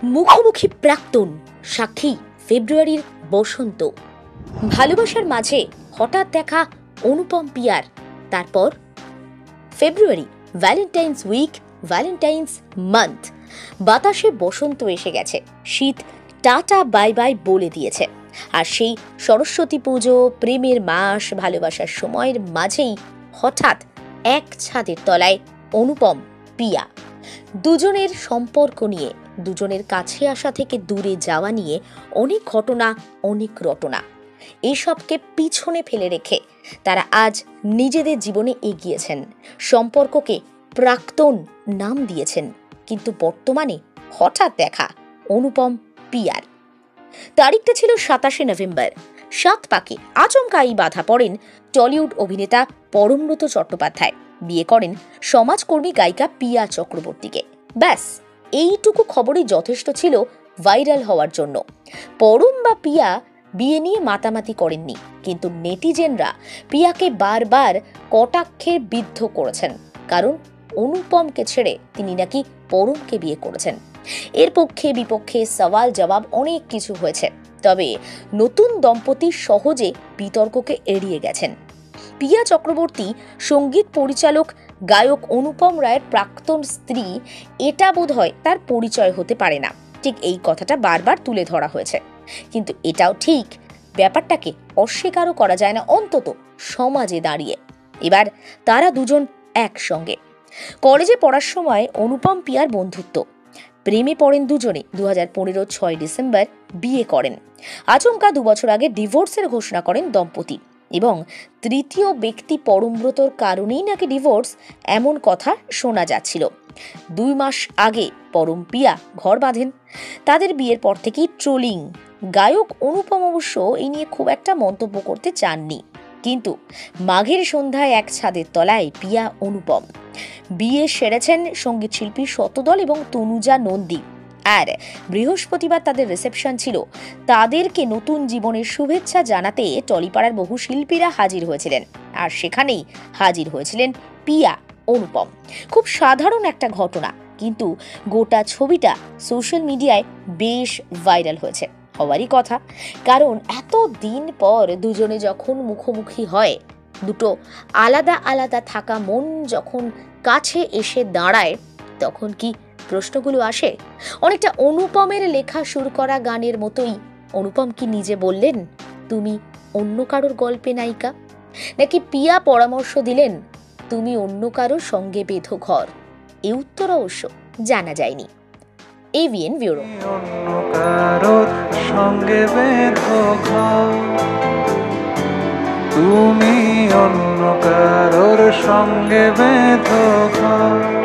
মুখোমুখি প্রাক্তন, সাক্ষী ফেব্রুয়ারির বসন্ত। ভালোবাসার মাঝে হঠাৎ দেখা অনুপম পিয়ার। তারপর ফেব্রুয়ারি, ভ্যালেন্টাইন্স উইক, ভ্যালেন্টাইন্স মান্থ। বাতাসে বসন্ত এসে গেছে, শীত টাটা বাই বাই বলে দিয়েছে। আর সেই সরস্বতী পুজো, প্রেমের মাস, ভালোবাসার সময়ের মাঝেই হঠাৎ এক ছাদের তলায় অনুপম পিয়া। দুজনের সম্পর্ক নিয়ে, দুজনের কাছে আসা থেকে দূরে যাওয়া নিয়ে অনেক ঘটনা, অনেক রটনা। এসবকে পিছনে ফেলে রেখে তারা আজ নিজেদের জীবনে এগিয়েছেন, সম্পর্ককে প্রাক্তন নাম দিয়েছেন। কিন্তু বর্তমানে হঠাৎ দেখা অনুপম পিয়ার। তারিখটা ছিল 27শে নভেম্বর। সাতপাকে আচমকাই বাধা পড়েন টলিউড অভিনেতা পরমব্রত চট্টোপাধ্যায়। বিয়ে করেন সমাজকর্মী গায়িকা পিয়া চক্রবর্তীকে। ব্যাস, এইটুকু খবরই যথেষ্ট ছিল ভাইরাল হওয়ার জন্য। পরম বা পিয়া বিয়ে নিয়ে মাতামাতি করেননি, কিন্তু নেটিজেনরা পিয়াকে বারবার কটাক্ষের বিদ্ধ করেছেন, কারণ অনুপমকে ছেড়ে তিনি নাকি পরমকে বিয়ে করেছেন। এর পক্ষে বিপক্ষে সওয়াল জবাব অনেক কিছু হয়েছে, তবে নতুন দম্পতি সহজে বিতর্ককে এড়িয়ে গেছেন। পিয়া চক্রবর্তী সঙ্গীত পরিচালক গায়ক অনুপম রায়ের প্রাক্তন স্ত্রী, এটা বোধহয় তার পরিচয় হতে পারে না, ঠিক এই কথাটা বারবার তুলে ধরা হয়েছে। কিন্তু এটাও ঠিক, ব্যাপারটাকে অস্বীকারও করা যায় না, অন্তত সমাজে দাঁড়িয়ে। এবার তারা দুজন একসঙ্গে। কলেজে পড়ার সময় অনুপম পিয়ার বন্ধুত্ব, প্রেমে পড়েন দুজনে। 2015 6 ডিসেম্বর বিয়ে করেন। আচমকা 2 বছর আগে ডিভোর্সের ঘোষণা করেন দম্পতি, এবং তৃতীয় ব্যক্তি পরমব্রতর কারণেই নাকি ডিভোর্স, এমন কথা শোনা যাচ্ছিল। 2 মাস আগে পরম পিয়া ঘর বাঁধেন। তাদের বিয়ের পর থেকেই ট্রোলিং। গায়ক অনুপম অবশ্য এই নিয়ে খুব একটা মন্তব্য করতে চাননি, কিন্তু মাঘের সন্ধ্যায় এক ছাদের তলায় পিয়া অনুপম। বিয়ে সেরেছেন সঙ্গীত শিল্পী শতদল এবং তনুজা নন্দী। আর বৃহস্পতিবার তাদের রিসেপশন ছিল। তাদেরকে নতুন জীবনের শুভেচ্ছা জানাতে টলিপাড়ার বহু শিল্পীরা হাজির হয়েছিলেন, আর সেখানেই হাজির হয়েছিলেন পিয়া অনুপম। খুব সাধারণ একটা ঘটনা, কিন্তু গোটা ছবিটা সোশ্যাল মিডিয়ায় বেশ ভাইরাল হয়েছে। হওয়ারই কথা, কারণ এত দিন পর দুজনে যখন মুখোমুখি হয়, দুটো আলাদা আলাদা থাকা মন যখন কাছে এসে দাঁড়ায়, তখন কি প্রশ্নগুলো আসে? অনেকটা অনুপমের লেখা সুর করা গানের মতোই। অনুপম কি নিজে বললেন, তুমি অন্য কারোর গল্পে নায়িকা? নাকি পিয়া পরামর্শ দিলেন, তুমি অন্য কারোর সঙ্গে বেঁধো ঘর? এই উত্তর অবশ্য জানা যায়নি। AVN bureau. অন্য কারোর সঙ্গে বেঁধো ঘর, তুমি অন্য কারোর সঙ্গে বেঁধো ঘর।